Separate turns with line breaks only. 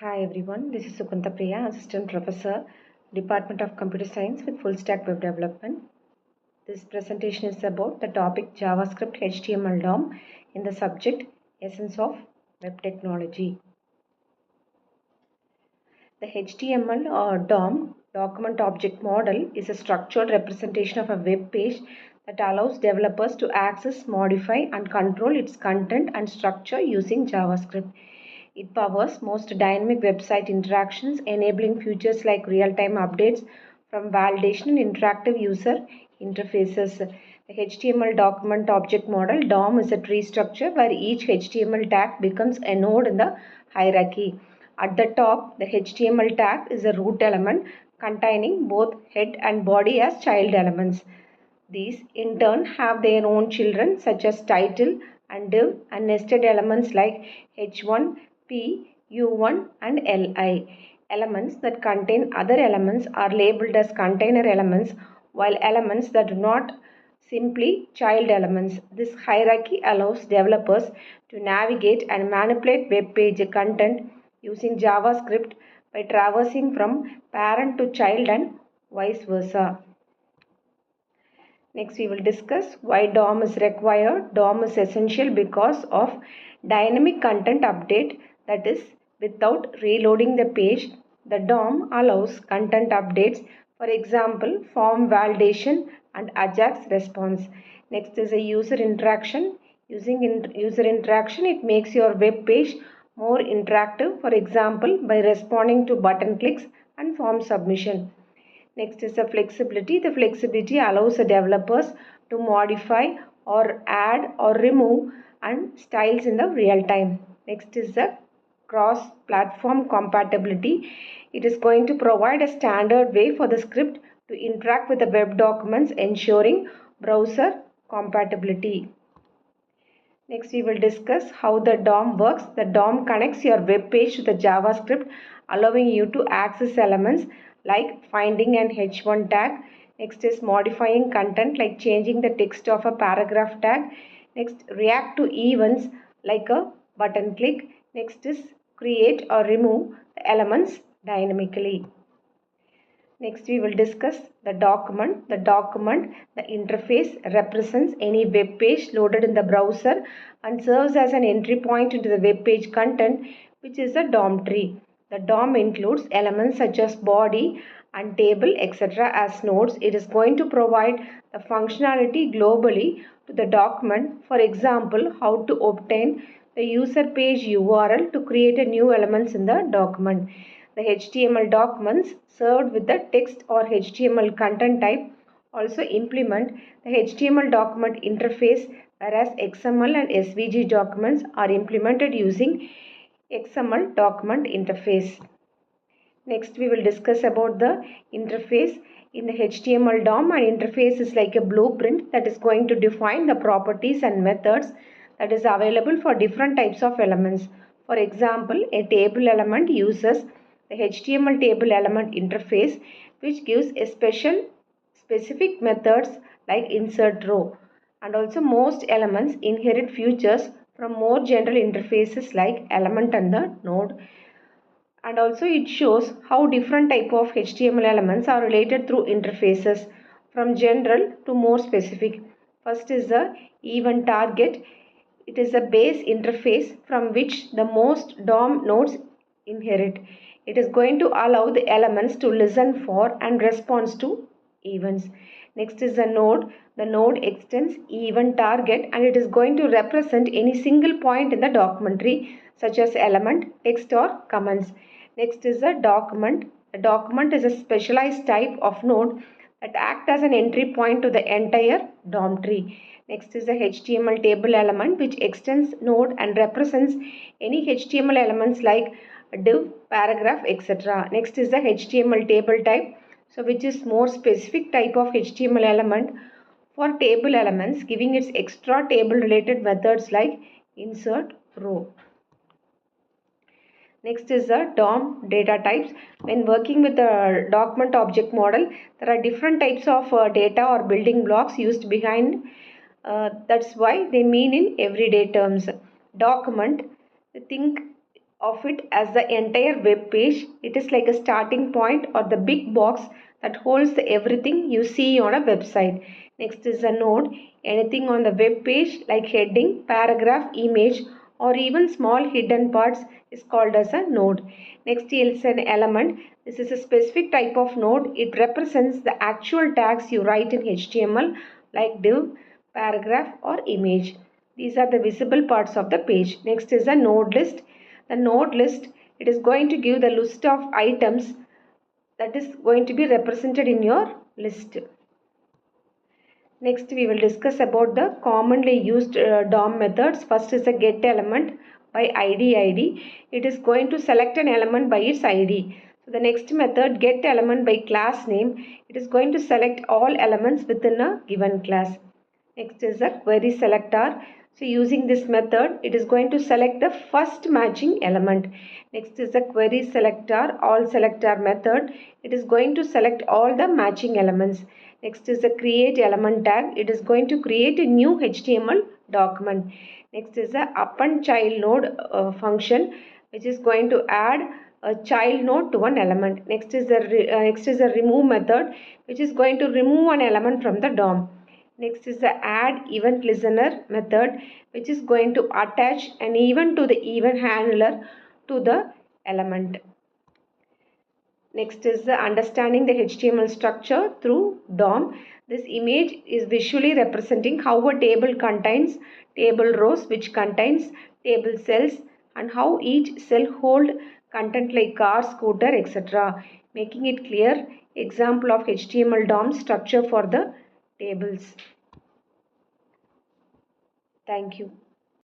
Hi everyone, this is Sugantha Priya, Assistant Professor, Department of Computer Science with Full Stack Web Development. This presentation is about the topic JavaScript HTML DOM in the subject Essence of Web Technology. The HTML or DOM, Document Object Model, is a structured representation of a web page that allows developers to access, modify, and control its content and structure using JavaScript. It powers most dynamic website interactions, enabling features like real-time updates from validation and interactive user interfaces. The HTML document object model DOM is a tree structure where each HTML tag becomes a node in the hierarchy. At the top, the HTML tag is a root element containing both head and body as child elements. These in turn have their own children such as title and div and nested elements like h1, p, u1 and li. Elements that contain other elements are labeled as container elements, while elements that do not simply child elements. This hierarchy allows developers to navigate and manipulate web page content using JavaScript by traversing from parent to child and vice versa. Next, we will discuss why DOM is required. DOM is essential because of dynamic content update, that is, without reloading the page, the DOM allows content updates, for example, form validation and Ajax response. Next is a user interaction. Using user interaction, it makes your web page more interactive, for example, by responding to button clicks and form submission. Next is the flexibility. The flexibility allows the developers to modify or add or remove and styles in the real time. Next is the cross-platform compatibility. It is going to provide a standard way for the script to interact with the web documents, ensuring browser compatibility. Next, we will discuss how the DOM works. The DOM connects your web page to the JavaScript, allowing you to access elements like finding an h1 tag. Next is modifying content like changing the text of a paragraph tag. Next, react to events like a button click. Next is create or remove the elements dynamically. Next, we will discuss the document. The interface, represents any web page loaded in the browser and serves as an entry point into the web page content, which is a DOM tree. The DOM includes elements such as body and table, etc. as nodes. It is going to provide the functionality globally to the document. For example, how to obtain the user page URL to create a new elements in the document. The HTML documents served with the text or HTML content type also implement the HTML document interface, whereas XML and SVG documents are implemented using XML document interface. Next, we will discuss about the interface. In the HTML DOM, an interface is like a blueprint that is going to define the properties and methods that is available for different types of elements. For example, a table element uses the HTML table element interface, which gives a specific methods like insert row. And also most elements inherit features from more general interfaces like element and the node. And also it shows how different type of HTML elements are related through interfaces from general to more specific. First is the event target. It is a base interface from which the most DOM nodes inherit. It is going to allow the elements to listen for and respond to events. Next is the node. The node extends event target and it is going to represent any single point in the document tree such as element, text or comments. Next is a document. A document is a specialized type of node that acts as an entry point to the entire DOM tree. Next is the HTML table element, which extends node and represents any HTML elements like div, paragraph, etc. Next is the HTML table type, so which is more specific type of HTML element for table elements, giving its extra table related methods like insert row. Next is the DOM data types. When working with the document object model, there are different types of data or building blocks used behind. That's why they mean in everyday terms. Document, think of it as the entire web page. It is like a starting point or the big box that holds everything you see on a website. Next is a node. Anything on the web page like heading, paragraph, image or even small hidden parts is called as a node. Next is an element. This is a specific type of node. It represents the actual tags you write in HTML like div, paragraph or image. These are the visible parts of the page. Next is a node list. The node list, it is going to give the list of items that is going to be represented in your list. Next we will discuss about the commonly used DOM methods. First is a get element by ID. It is going to select an element by its ID. So the next method, get element by class name. It is going to select all elements within a given class. Next is a query selector. So using this method, it is going to select the first matching element. Next is a query selector, all selector method. It is going to select all the matching elements. Next is a create element tag. It is going to create a new HTML document. Next is a append child node function, which is going to add a child node to one element. Next is a remove method, which is going to remove one element from the DOM. Next is the add event listener method, which is going to attach an event to the event handler to the element. Next is the understanding the HTML structure through DOM. This image is visually representing how a table contains table rows, which contains table cells, and how each cell hold content like car, scooter, etc. Making it clear example of HTML DOM structure for the tables. Thank you.